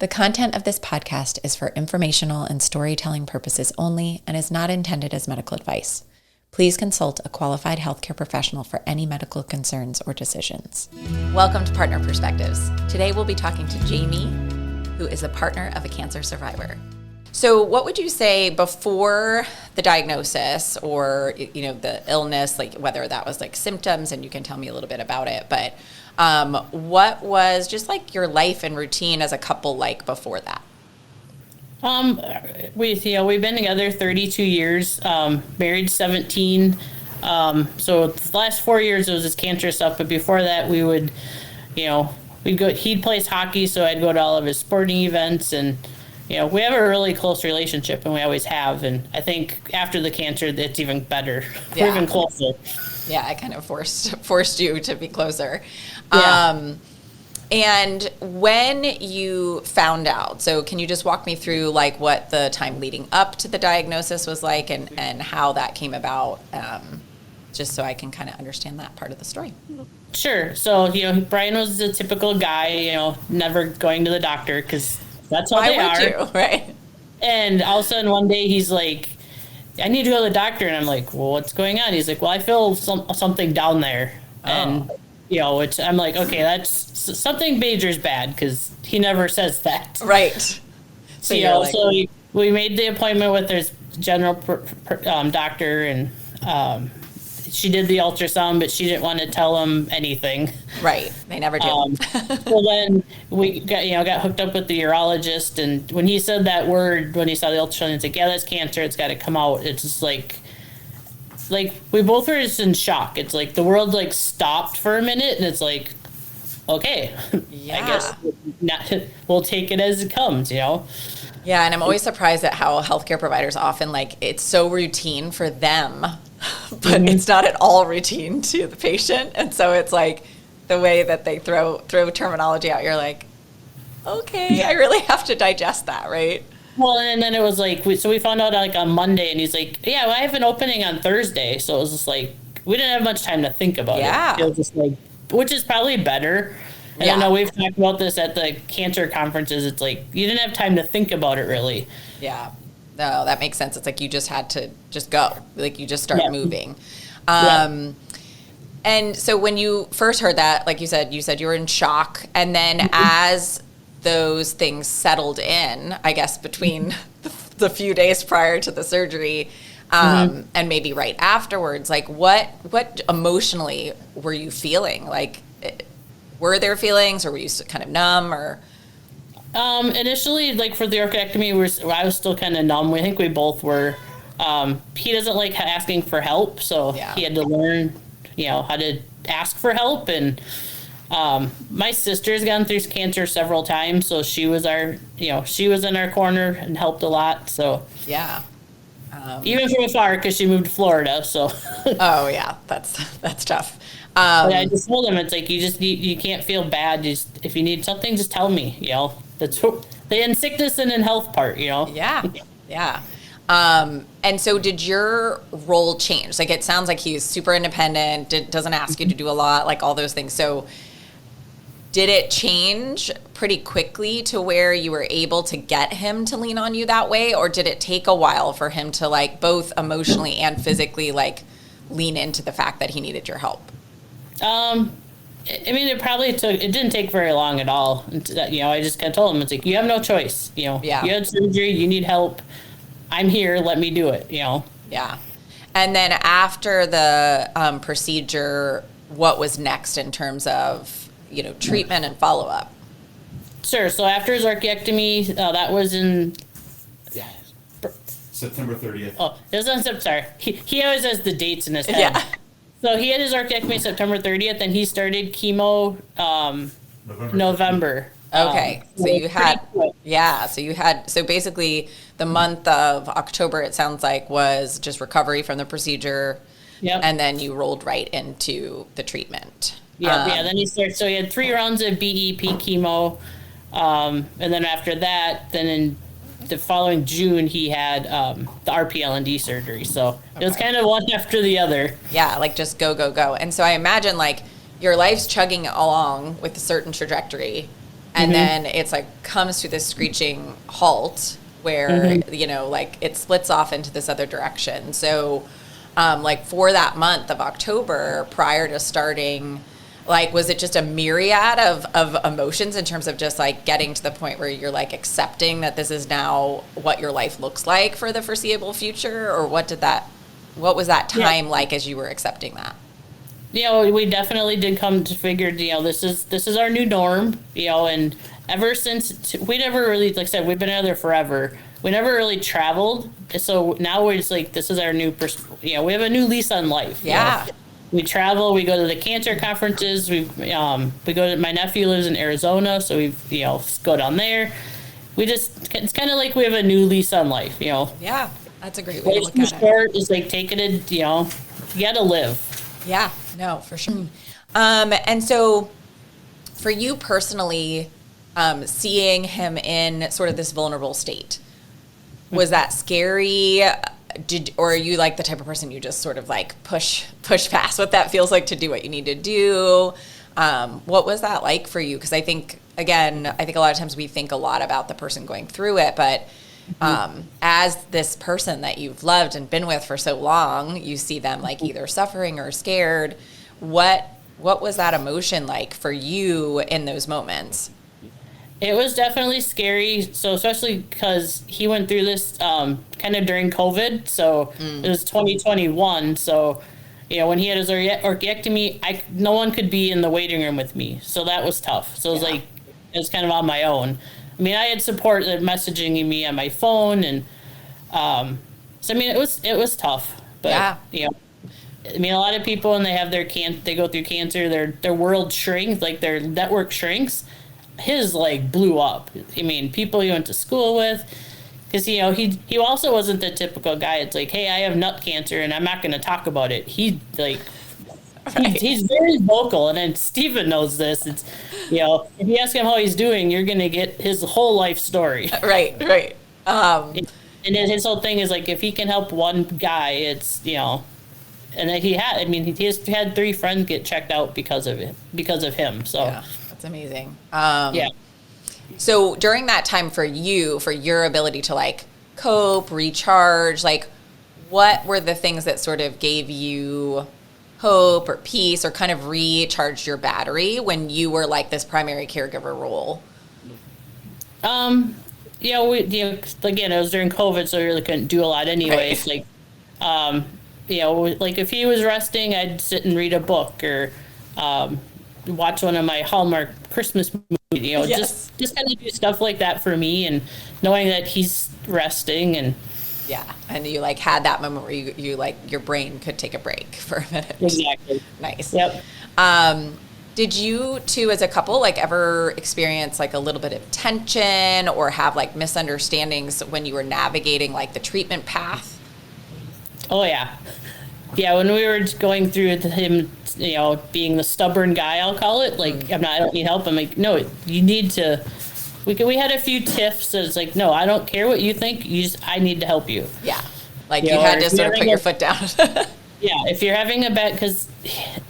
The content of this podcast is for informational and storytelling purposes only and is not intended as medical advice. Please consult a qualified healthcare professional for any medical concerns or decisions. Welcome to Partner Perspectives. Today we'll be talking to Jamie, who is a partner of a cancer survivor. So what would you say before the diagnosis or, the illness, like whether that was like symptoms, and you can tell me a little bit about it, but what was just like your life and routine as a couple like before that? We've been together 32 years, married 17. So the last 4 years it was this cancer stuff, but before that we would, he'd plays hockey, so I'd go to all of his sporting events, and we have a really close relationship, and we always have. And I think after the cancer, it's even better. Yeah. We're even closer. Yeah, I kind of forced you to be closer. Yeah. And when you found out, so can you just walk me through like what the time leading up to the diagnosis was like and how that came about, just so I can kind of understand that part of the story? Sure. So, Brian was a typical guy, never going to the doctor because that's how they are. Why would you, right? And all of a sudden one day he's like, I need to go to the doctor. And I'm like, well, what's going on? He's like, well, I feel something down there. Oh. And, I'm like, okay, that's something major's bad because he never says that. Right. So, so we made the appointment with his general doctor, and she did the ultrasound, but she didn't want to tell him anything. Right. They never do. Well, then we got hooked up with the urologist, and when he said that word, when he saw the ultrasound, he's like, yeah, that's cancer. It's got to come out. It's just like we both were just in shock. It's like the world like stopped for a minute, and it's like, okay, yeah. I guess we'll take it as it comes, Yeah, and I'm always surprised at how healthcare providers often, like, it's so routine for them, but it's not at all routine to the patient. And so it's like the way that they throw terminology out, you're like, okay, I really have to digest that, right? Well, and then it was like, we found out like on Monday, and he's like, yeah, well, I have an opening on Thursday. So it was just like, we didn't have much time to think about it. It was just like, which is probably better. And I know we've talked about this at the cancer conferences. It's like, you didn't have time to think about it, really. Yeah. No, that makes sense. It's like you just had to just go. Like you just start moving. And so when you first heard that, like you said you were in shock. And then as those things settled in, I guess, between the few days prior to the surgery and maybe right afterwards, like what emotionally were you feeling? Like, were there feelings, or were you kind of numb, or? Initially, like for the orchiectomy, I was still kind of numb. I think we both were. He doesn't like asking for help, so he had to learn, how to ask for help. And my sister's gone through cancer several times, so she was she was in our corner and helped a lot. So even from afar, because she moved to Florida. So oh yeah, that's tough. But I just told him, it's like, you can't feel bad. Just if you need something, just tell me. That's the in sickness and in health part. Yeah. And so did your role change? Like, it sounds like he's super independent, doesn't ask you to do a lot, like all those things. So did it change pretty quickly to where you were able to get him to lean on you that way? Or did it take a while for him to like both emotionally and physically like lean into the fact that he needed your help? It didn't take very long at all. I just kind of told him, it's like, you have no choice. You had surgery, you need help. I'm here, let me do it, Yeah. And then after the procedure, what was next in terms of, treatment and follow-up? Sure. So after his orchiectomy, that was in September 30th. Oh, it was on September. He always has the dates in his head. Yeah. So he had his orchiectomy September 30th, and he started chemo November. Okay. So basically the month of October, it sounds like, was just recovery from the procedure. Yep. And then you rolled right into the treatment. Then he started, so he had 3 rounds of BEP chemo. And then after that, then in the following June, he had the RPL&D surgery. So it was kind of one after the other. Yeah, like just go. And so I imagine like your life's chugging along with a certain trajectory. And then it's like comes to this screeching halt where, you know, like it splits off into this other direction. So like for that month of October prior to starting, like, was it just a myriad of emotions in terms of just like getting to the point where you're like accepting that this is now what your life looks like for the foreseeable future? Or what was that time like as you were accepting that? You know, we definitely did come to figure, you know, this is our new norm, you know, and ever since we never really, like I said, we've been out there forever. We never really traveled. So now we're just like, this is our new, you know, we have a new lease on life. Yeah. You know? We travel, we go to the cancer conferences. We go to, my nephew lives in Arizona. So you know, go down there. It's kind of like we have a new lease on life, you know. Yeah. That's a great way to look at it. Short is like taking it, you know, you got to live. Yeah, no, for sure. And so for you personally, seeing him in sort of this vulnerable state, was that scary? Or are you like the type of person you just sort of like push past what that feels like to do what you need to do? What was that like for you? Because I think a lot of times we think a lot about the person going through it, but as this person that you've loved and been with for so long, you see them like either suffering or scared. What was that emotion like for you in those moments? It was definitely scary. So especially because he went through this kind of during COVID. So it was 2021. So, you know, when he had his orchiectomy, no one could be in the waiting room with me. So that was tough. So it was like, it was kind of on my own. I mean, I had support messaging me on my phone, and so I mean, it was tough. But you know, I mean, a lot of people when they have they go through cancer, their world shrinks, like their network shrinks. His like blew up. I mean, people he went to school with, because you know he also wasn't the typical guy. It's like, hey, I have nut cancer, and I'm not going to talk about it. He like. Right. He's very vocal, and then Stephen knows this. It's, you know, if you ask him how he's doing, you're going to get his whole life story. Right. And then his whole thing is like, if he can help one guy, it's, you know, and then he has had 3 friends get checked out because of him. So yeah, that's amazing. So during that time for your ability to like cope, recharge, like what were the things that sort of gave you hope or peace or kind of recharged your battery when you were like this primary caregiver role? Yeah, again, it was during COVID, so we really couldn't do a lot anyways. Right. Like, you know, like if he was resting, I'd sit and read a book or watch one of my Hallmark Christmas movies, you know, just kind of do stuff like that for me, and knowing that he's resting. And yeah, and you like had that moment where you like your brain could take a break for a minute. Exactly. Nice. Yep. Did you two as a couple like ever experience like a little bit of tension or have like misunderstandings when you were navigating like the treatment path? Oh yeah. Yeah, when we were going through him, you know, being the stubborn guy, I'll call it, like, I don't need help. I'm like, no, you need to. We had a few tiffs. So it's like, no, I don't care what you think. I need to help you. Yeah, like you had to sort of put your foot down. Yeah, if you're having a bad, because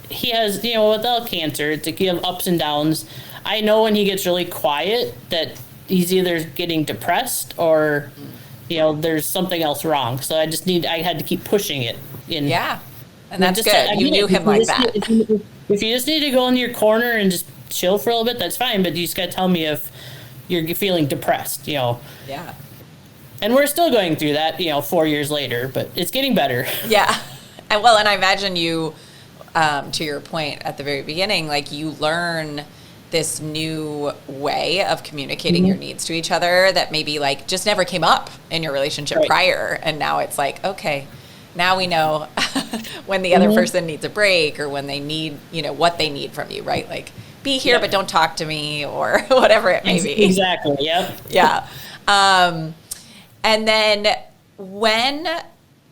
he has, you know, with all cancer, it's like you have ups and downs. I know when he gets really quiet that he's either getting depressed or, you know, there's something else wrong. So I had to keep pushing it. Yeah, and that's good. You knew him like that. If you just need to go in your corner and just chill for a little bit, that's fine. But you just got to tell me if you're feeling depressed, you know. Yeah. And we're still going through that, you know, 4 years later, but it's getting better. Yeah. And I imagine you, to your point at the very beginning, like you learn this new way of communicating your needs to each other that maybe like just never came up in your relationship prior. And now it's like, okay, now we know when the other person needs a break or when they need, you know, what they need from you, right? Like be here, but don't talk to me or whatever it may be. Exactly. Yep. Yeah. And then when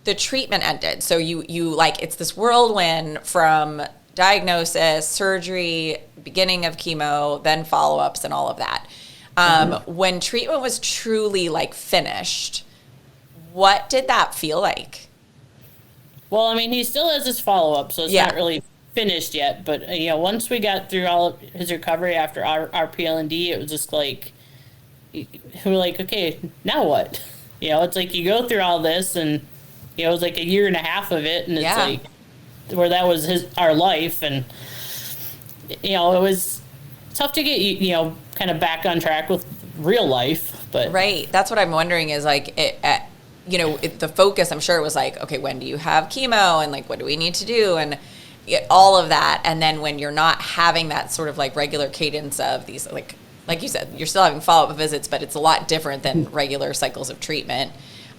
the treatment ended, so you like, it's this whirlwind from diagnosis, surgery, beginning of chemo, then follow-ups and all of that. When treatment was truly like finished, what did that feel like? Well, I mean, he still has his follow-up, so it's not really finished yet, but once we got through all of his recovery after our PLND, it was just like, we were like, okay, now what? It's like you go through all this, and it was like a year and a half of it, and it's like where that was our life, and it was tough to get kind of back on track with real life. But right, that's what I'm wondering is like the focus. I'm sure it was like, okay, when do you have chemo, and like what do we need to do, and all of that. And then when you're not having that sort of like regular cadence of these, like you said, you're still having follow-up visits, but it's a lot different than regular cycles of treatment.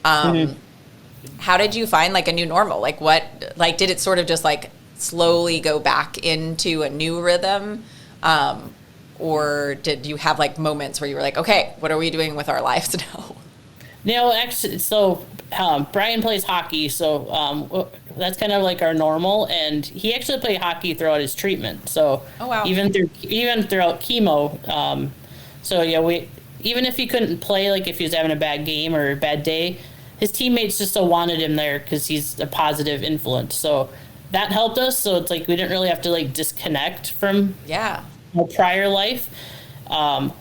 How did you find like a new normal? Like did it sort of just like slowly go back into a new rhythm? Or did you have like moments where you were like, okay, what are we doing with our lives now? Actually, so Brian plays hockey, so that's kind of like our normal, and he actually played hockey throughout his treatment. So even throughout chemo, even if he couldn't play, like if he was having a bad game or a bad day, his teammates just still wanted him there because he's a positive influence. So that helped us. So it's like we didn't really have to like disconnect from prior life.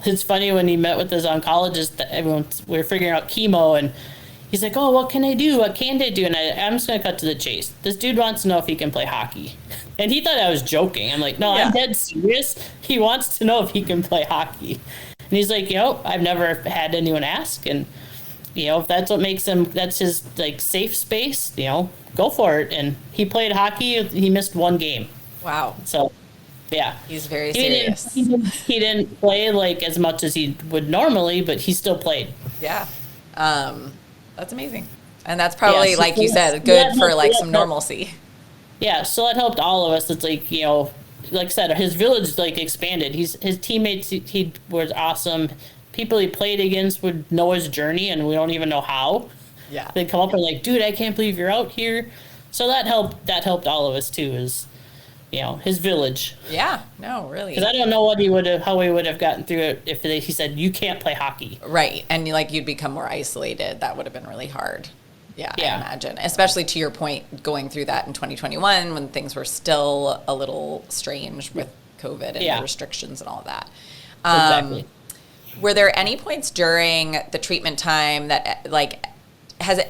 It's funny when he met with his oncologist, we were figuring out chemo, and he's like, oh, what can I do? What can I do? And I'm just going to cut to the chase. This dude wants to know if he can play hockey. And he thought I was joking. I'm like, no, I'm dead serious. He wants to know if he can play hockey. And he's like, I've never had anyone ask. And, if that's what makes him, that's his like safe space, go for it. And he played hockey. He missed one game. Wow. So, yeah. He's very serious. He didn't play like as much as he would normally, but he still played. Yeah. That's amazing. And that's probably, like you said, good for like some normalcy. Yeah, so that helped all of us. It's like, like I said, his village like expanded. His teammates, he was awesome. People he played against would know his journey, and we don't even know how. Yeah. They'd come up and like, dude, I can't believe you're out here. So that helped all of us too, is his village. Yeah, no, really. Because I don't know how he would have gotten through it if he said, you can't play hockey. Right, and like you'd become more isolated. That would have been really hard. Yeah, I imagine. Especially to your point, going through that in 2021 when things were still a little strange with COVID and the restrictions and all of that. Exactly. Were there any points during the treatment time that like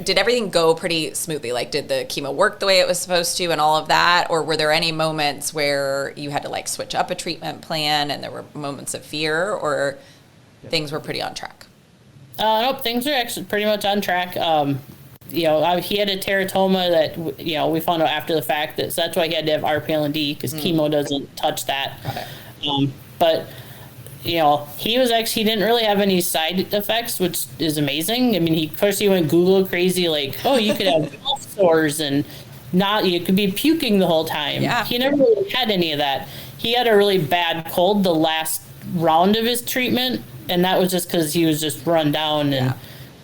did everything go pretty smoothly? Like, did the chemo work the way it was supposed to and all of that? Or were there any moments where you had to like switch up a treatment plan and there were moments of fear, or things were pretty on track? Nope, things are actually pretty much on track. He had a teratoma that, we found out after the fact so that's why he had to have RPL&D because chemo doesn't touch that. Got it. But he didn't really have any side effects, which is amazing. I mean, he went Google crazy, like, oh, you could have mouth sores and you could be puking the whole time. Yeah. He never really had any of that. He had a really bad cold the last round of his treatment, and that was just because he was just run down.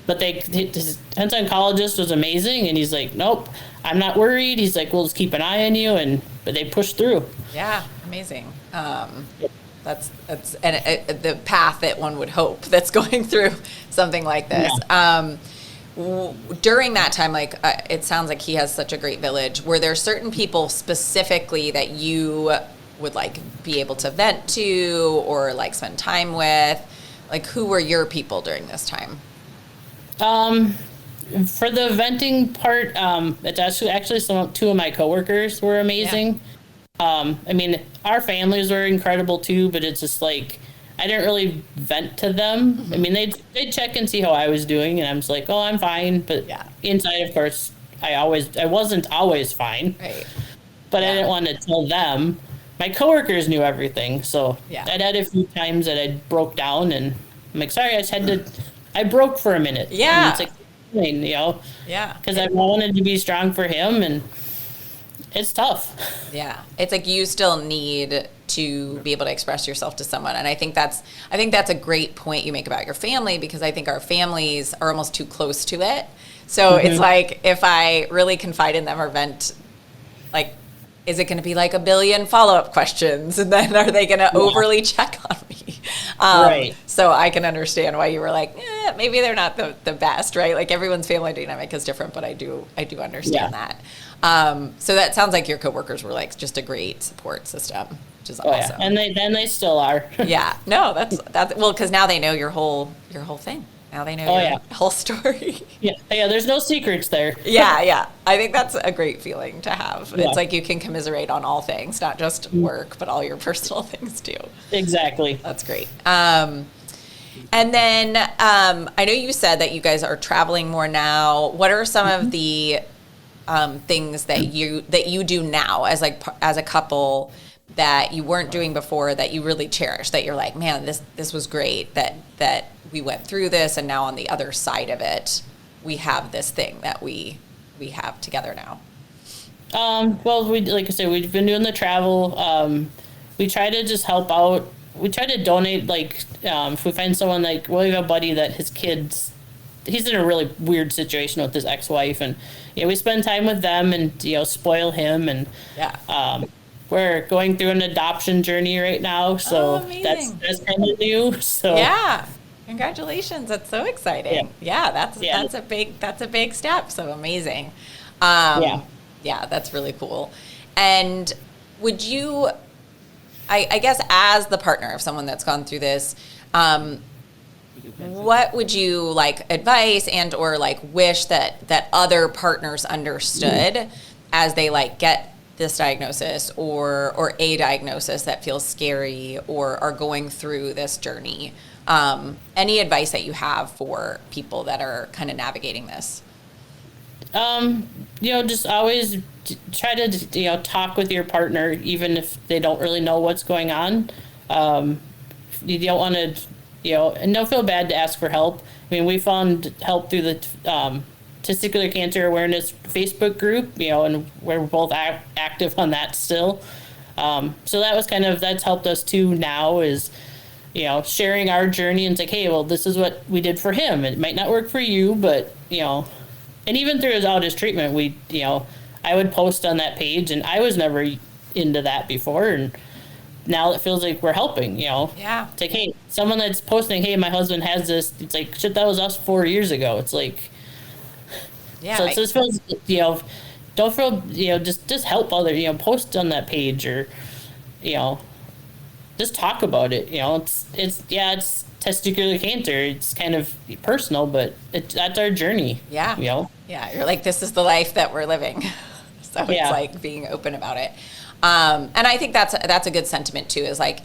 But his oncologist was amazing, and he's like, nope, I'm not worried. He's like, we'll just keep an eye on you, but they pushed through. Yeah, amazing. That's the path that one would hope that's going through something like this. Yeah. During that time, it sounds like he has such a great village. Were there certain people specifically that you would like be able to vent to or like spend time with? Like, who were your people during this time? For the venting part, it's actually two of my coworkers were amazing. Yeah. I mean, our families were incredible too, but it's just like, I didn't really vent to them. Mm-hmm. I mean, they'd check and see how I was doing, and I'm just like, oh, I'm fine. But inside, of course, I wasn't always fine. Right. But I didn't want to tell them. My coworkers knew everything, so I'd had a few times that I broke down, and I'm like, sorry, I broke for a minute. Yeah. And it's like, because I wanted to be strong for him, and it's tough. Yeah. It's like you still need to be able to express yourself to someone. And I think that's a great point you make about your family, because I think our families are almost too close to it. So it's like, if I really confide in them or vent, like, is it going to be like a billion follow-up questions? And then are they going to overly check on me? Right. So I can understand why you were like, maybe they're not the best, right? Like everyone's family dynamic is different, but I do understand that. So that sounds like your coworkers were like just a great support system, which is awesome. Yeah. And they still are. Yeah, no, that's well, because now they know your whole thing. Now they know your whole story. Yeah, there's no secrets there. Yeah. I think that's a great feeling to have. Yeah. It's like you can commiserate on all things, not just work, but all your personal things too. Exactly. That's great. And then I know you said that you guys are traveling more now. What are some of the things that you do now as a couple that you weren't doing before that you really cherish, that you're like, man, this was great that we went through this, and now on the other side of it we have this thing that we have together now? Well, like I said, we've been doing the travel. We try to just help out. We try to donate, like if we find someone, like, well, we have a buddy that his kids, he's in a really weird situation with his ex-wife, and we spend time with them and spoil him, and we're going through an adoption journey right now, so that's kind of new. So congratulations, that's so exciting. That's a big step, so amazing. That's really cool. And would you, I guess, as the partner of someone that's gone through this, what would you like advice and or like wish that other partners understood as they like get this diagnosis or a diagnosis that feels scary or are going through this journey? Any advice that you have for people that are kind of navigating this? Just always try to, talk with your partner, even if they don't really know what's going on. You don't want to, and don't feel bad to ask for help. I mean, we found help through the Testicular Cancer Awareness Facebook group, and we're both active on that still. So that was that's helped us too now is, sharing our journey and like, hey, well, this is what we did for him. It might not work for you, but, and even throughout his treatment, we, I would post on that page, and I was never into that before. And now it feels like we're helping, Yeah. It's like, hey, someone that's posting, hey, my husband has this. It's like, shit, that was us 4 years ago. It's like, so it just feels, don't feel, just help other, post on that page or, just talk about it. It's testicular cancer. It's kind of personal, but that's our journey. Yeah. Yeah. You're like, this is the life that we're living. So it's like being open about it. And I think that's a good sentiment too, is like,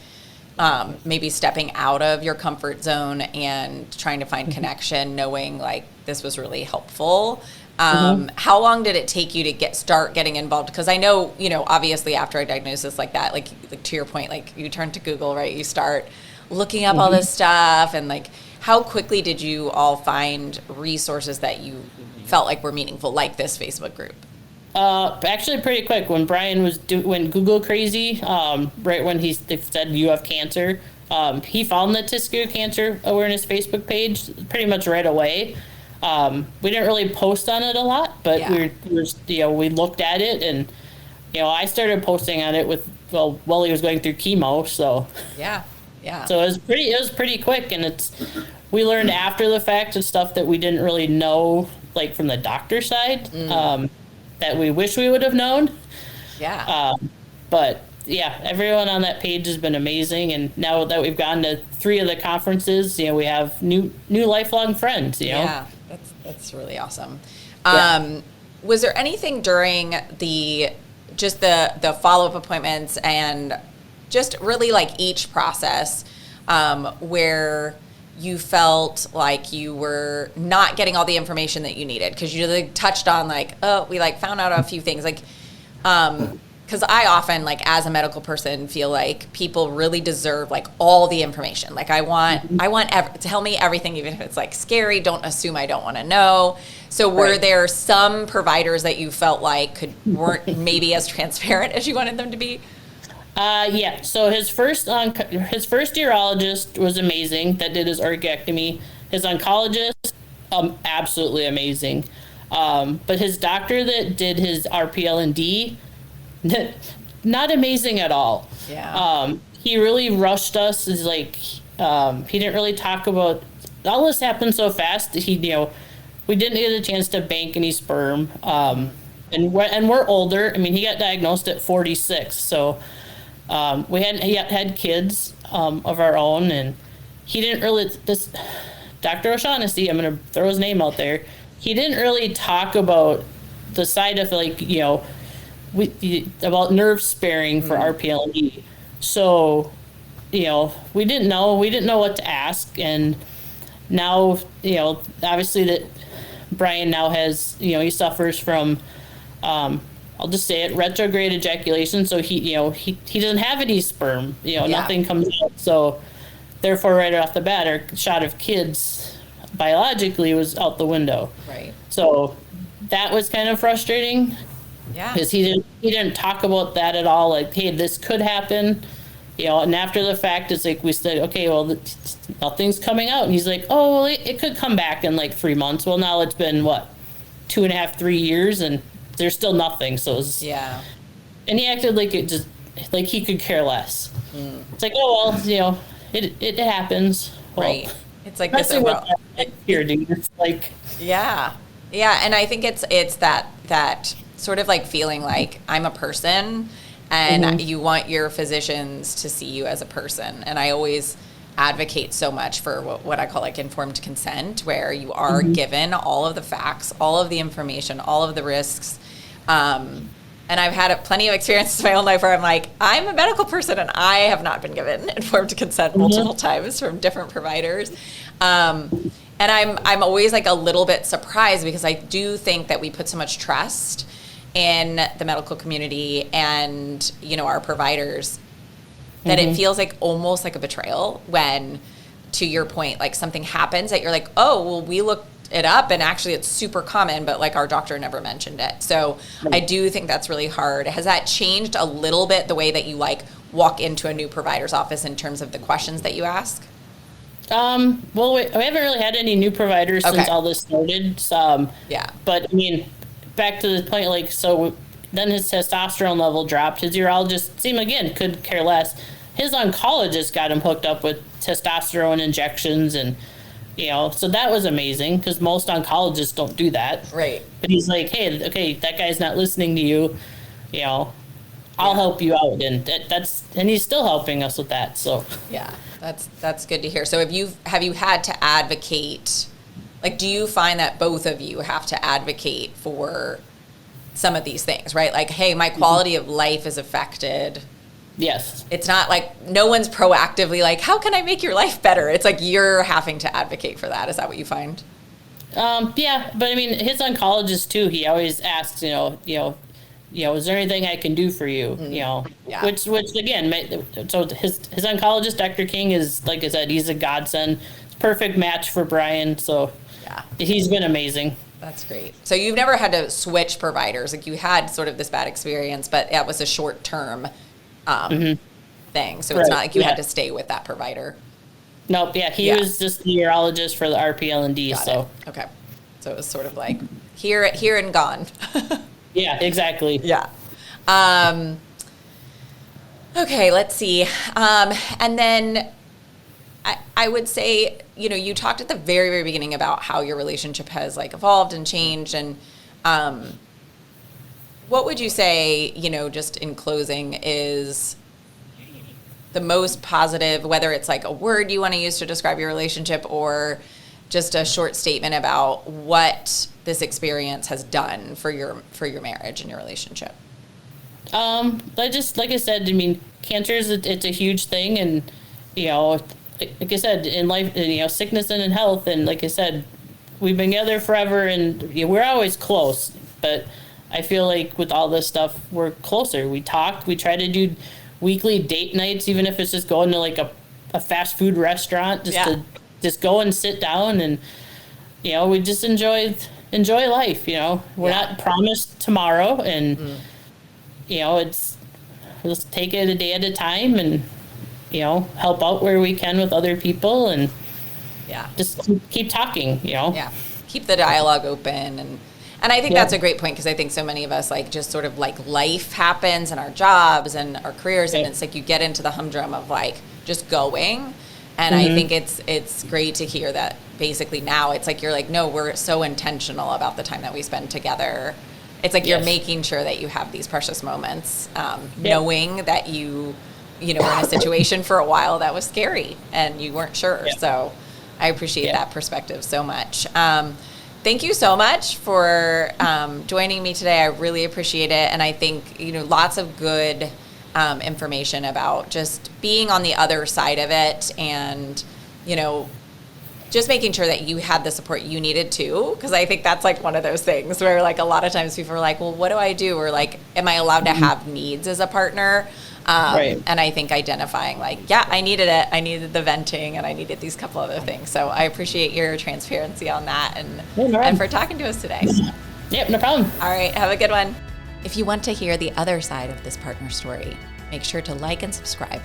maybe stepping out of your comfort zone and trying to find connection, knowing like this was really helpful. How long did it take you to start getting involved? Because I know, obviously after a diagnosis like that, like to your point, like you turn to Google, right? You start looking up all this stuff, and like, how quickly did you all find resources that you felt like were meaningful, like this Facebook group? Actually pretty quick. When Brian went Google crazy, right when they said you have cancer, he found the Testicular Cancer Awareness Facebook page pretty much right away. We didn't really post on it a lot, but we looked at it, and I started posting on it while he was going through chemo, so so it was pretty quick, and we learned after the fact of stuff that we didn't really know, like from the doctor side, that we wish we would have known. But everyone on that page has been amazing, and now that we've gone to 3 of the conferences, we have new lifelong friends. That's really awesome. Was there anything during the follow-up appointments and just really like each process where you felt like you were not getting all the information that you needed? Because you like touched on like, oh, we like found out a few things, like because I often, like, as a medical person, feel like people really deserve like all the information. Like I want tell me everything, even if it's like scary. Don't assume I don't want to know. So were there some providers that you felt like weren't maybe as transparent as you wanted them to be? So his first urologist was amazing, that did his orchiectomy. His oncologist, absolutely amazing. But his doctor that did his RPL and D, not amazing at all. Yeah. He really rushed us. Is like, he didn't really talk about all this happened so fast. We didn't get a chance to bank any sperm. And we're older. I mean, he got diagnosed at 46, so we hadn't yet had kids of our own, and he didn't really. This Dr. O'Shaughnessy, I'm going to throw his name out there. He didn't really talk about the side of about nerve sparing for RPL&D. So, we didn't know what to ask, and now obviously that Brian now has he suffers from I'll just say it, retrograde ejaculation. So he doesn't have any sperm. Nothing comes out. So therefore, right off the bat, our shot of kids biologically was out the window. Right. So that was kind of frustrating. Yeah. Because he didn't talk about that at all. Like, hey, this could happen. And after the fact, it's like we said, okay, well, nothing's coming out. And he's like, oh, well, it could come back in like 3 months. Well, now it's been, 2.5, 3 years, and there's still nothing. So yeah. And he acted like like he could care less. It's like, oh, well, it happens. Well, right. It's like this here, dude. It's like, yeah. Yeah. And I think it's that sort of like feeling like I'm a person, and you want your physicians to see you as a person. And I always advocate so much for what I call like informed consent, where you are given all of the facts, all of the information, all of the risks. And I've had plenty of experiences in my own life where I'm like, I'm a medical person and I have not been given informed consent multiple times from different providers. And I'm always like a little bit surprised, because I do think that we put so much trust in the medical community and, our providers, that it feels like almost like a betrayal when, to your point, like something happens that you're like, oh, well, we looked it up and actually it's super common, but like our doctor never mentioned it. So I do think that's really hard. Has that changed a little bit the way that you like walk into a new provider's office in terms of the questions that you ask? Well, we haven't really had any new providers since all this started. Yeah. But I mean, back to the point, like, so then his testosterone level dropped. His urologist, same again, could care less. His oncologist got him hooked up with testosterone injections, and so that was amazing, because most oncologists don't do that. Right. But he's like, hey, okay, that guy's not listening to you. I'll help you out, and and he's still helping us with that. So yeah, that's good to hear. So have you had to advocate? Like, do you find that both of you have to advocate for some of these things, right? Like, hey, my quality of life is affected. Yes. It's not like no one's proactively like, how can I make your life better? It's like you're having to advocate for that. Is that what you find? Yeah, but I mean, his oncologist too, he always asks, is there anything I can do for you? Yeah. Which again, so his oncologist, Dr. King, is, like I said, he's a godsend. It's a perfect match for Brian. So yeah, he's been amazing. That's great. So you've never had to switch providers. Like, you had sort of this bad experience, but that was a short term thing. So it's not like you had to stay with that provider. Nope. Yeah. He was just the urologist for the RPL&D. So. Okay. So it was sort of like here and gone. Yeah, exactly. Yeah. Okay, let's see. And then I would say, you talked at the very, very beginning about how your relationship has like evolved and changed. And what would you say, just in closing, is the most positive, whether it's like a word you want to use to describe your relationship, or just a short statement about what this experience has done for your marriage and your relationship? Like I said, I mean, cancer it's a huge thing, and like I said, in life, sickness and in health, and like I said, we've been together forever, and we're always close. But I feel like with all this stuff, we're closer. We talk. We try to do weekly date nights, even if it's just going to like a fast food restaurant, to just go and sit down, and we just enjoy life. We're not promised tomorrow, and it's just take it a day at a time, and help out where we can with other people, and just keep talking. Keep the dialogue open, and I think that's a great point, because I think so many of us like just sort of like life happens and our jobs and our careers, and it's like you get into the humdrum of like just going. And I think it's great to hear that basically now it's like, you're like, no, we're so intentional about the time that we spend together. It's like, you're making sure that you have these precious moments, knowing that you were in a situation for a while that was scary and you weren't sure. So I appreciate that perspective so much. Thank you so much for joining me today. I really appreciate it. And I think, lots of good information about just being on the other side of it and, just making sure that you had the support you needed too. Because I think that's like one of those things where like a lot of times people are like, well, what do I do? Or like, am I allowed to have needs as a partner? And I think identifying like, I needed it. I needed the venting and I needed these couple other things. So I appreciate your transparency on that and for talking to us today. Yep, no problem. All right, have a good one. If you want to hear the other side of this partner story, make sure to like and subscribe.